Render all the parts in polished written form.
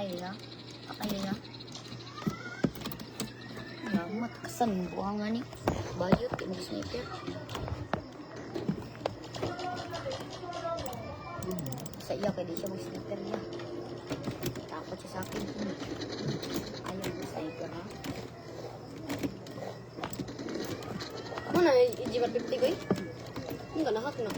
Akaya. Akaya. Lamat kasan buangan ni. Bayot kay mga sniper. Sa iya kay di siya mag sniper niya. Takot siya sa akin. Ayaw mag sniper ha. Ano na, i-G150 ko eh? Hindi ka nahak na.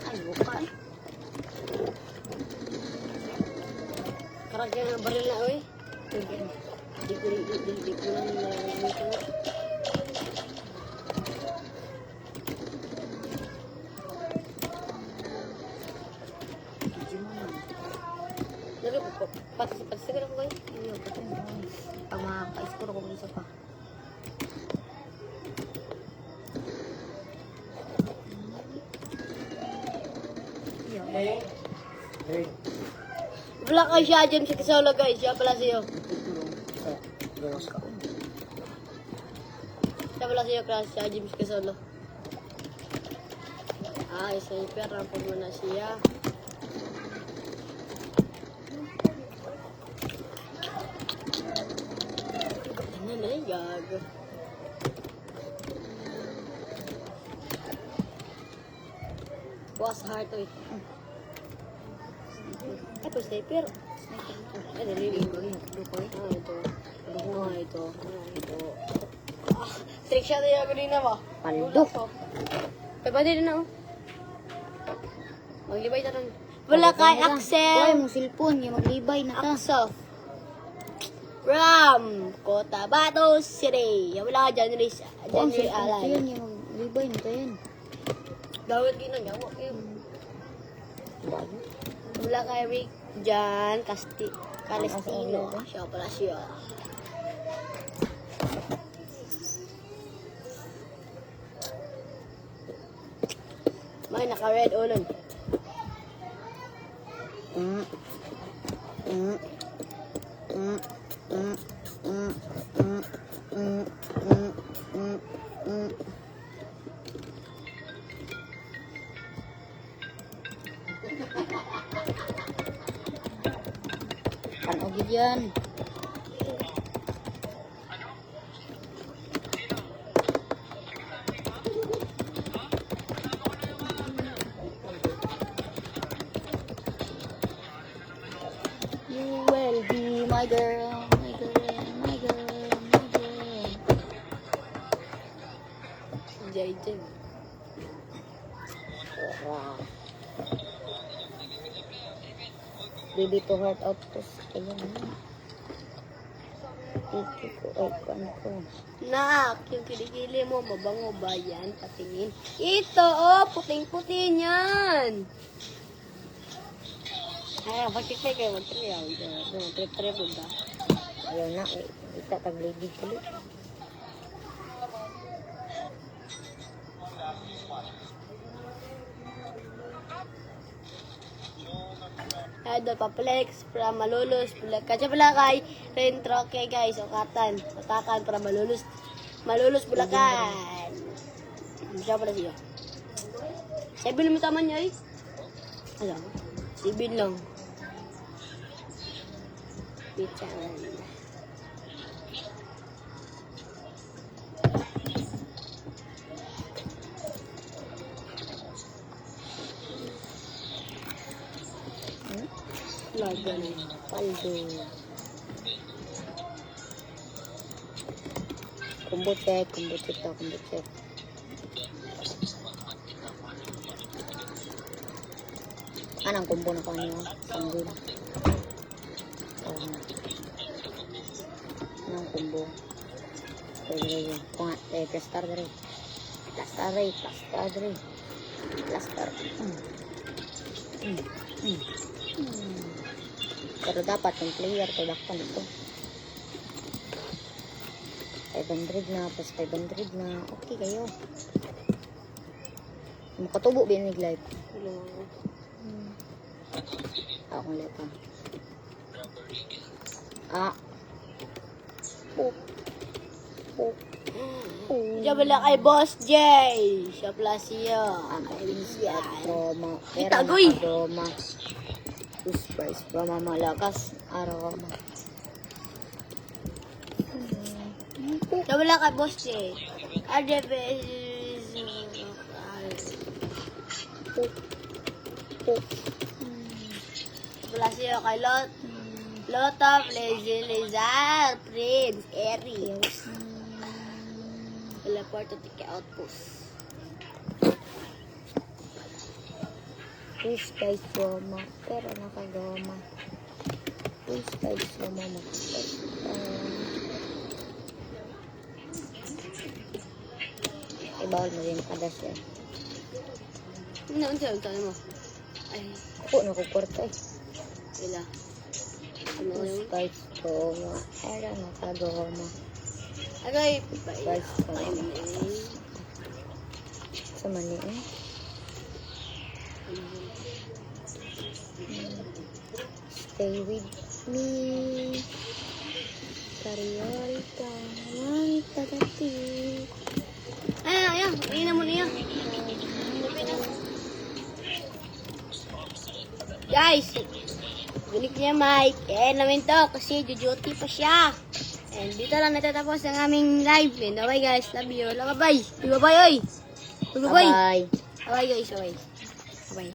Ay, bukan. Karagyan ng baril na, oy. Di ko na nito. Lagi po, pati ka na ko kayo. Ayaw ko ito. Pag makaka-score ko isa pa. Wala kayo siya dyan sa Kisolo guys. Siya pala sa'yo. Gawas ka. Siya pala sa'yo class. Siya dyan sa Kisolo. Ah, sniper. Rampon mo na siya. Ano na yung gago. Was heart oy. Ito sniper. Ay, nalilig ko. Ah, ito. Ah, ito. Ah, ito. Ah, trick shot yung kanina ba? Paldo. Ay, pwede rin na oh. Maglibay na rin. Wala kay Ay, Axel. mong cellphone. Yung maglibay na ta. Axel. Ram. Cotabato City. Wala ka dyan, Riz. Kung Dyan, cellphone ko alay. yan. Yung maglibay na ta yan. Dawat ginagawa kayo. Wala kay Rick dyan. Calestino. Siya pala siya. May naka-red ulan. Panogid yan. You will be my girl, my girl, my girl, my girl. Jayden. Wow. Baby to heart out to ayan na. Ito ko ay kan ko. Nak, yung kilikili mo, mabango ba yan? Patingin. Ito, oh, puting-puti niyan. Ay, bakit kayo mag-triyaw? Mag-trip-trip ba? Ayaw na eh. Ita tag-lady ko. Idol Paplex, para malulus. Kasi pala kay Rentro kay guys, ukatan. Atakan para malulus. Malulus Bulacan. Siya pala siya. 7 naman tama niya eh. Alam, 7 lang. Pichan. Laga na yun. Paldo. Combo check to, combo check. Anong combo na kanyo? Sanggol. Anong combo? Pwede. Kunga, plaster dre. Plaster dre. Plaster. Pero dapat yung player tulakpan ito. 500 na, plus 500 na. Okay kayo. Makatubo ba yung nag-live? Akong lepa. Ah. Pop. Pop. Diyan wala kay Boss J. Siya Plasio. Ang at Roma. Itagoy. Roma. Toothbrush. Roma malakas. Aroma. Diyan wala kay Boss J. Plasio kay Lota, Lizar, Prince, Aries. Teleporto Tiki Outpost. Toothbrush Roma. Pero nakagoma. Toothbrush Roma malakas. Bawal mo din kada siya. Ano mo? Ay, Ako, nakukwarta eh. wala. Ano yun? Toothbrush Roma. Pero nakagoma. Agay, Toothbrush Roma. Sa mani eh. Stay with me. Kariolta. Manta dati. Ayan. Iinan mo na yan. Guys, binig niya Mike. Namin to kasi duty pa siya. And dito lang natatapos ang aming live. And bye guys, love you. Bye-bye. Bye-bye, oy. Bye-bye. Bye. Bye guys, bye.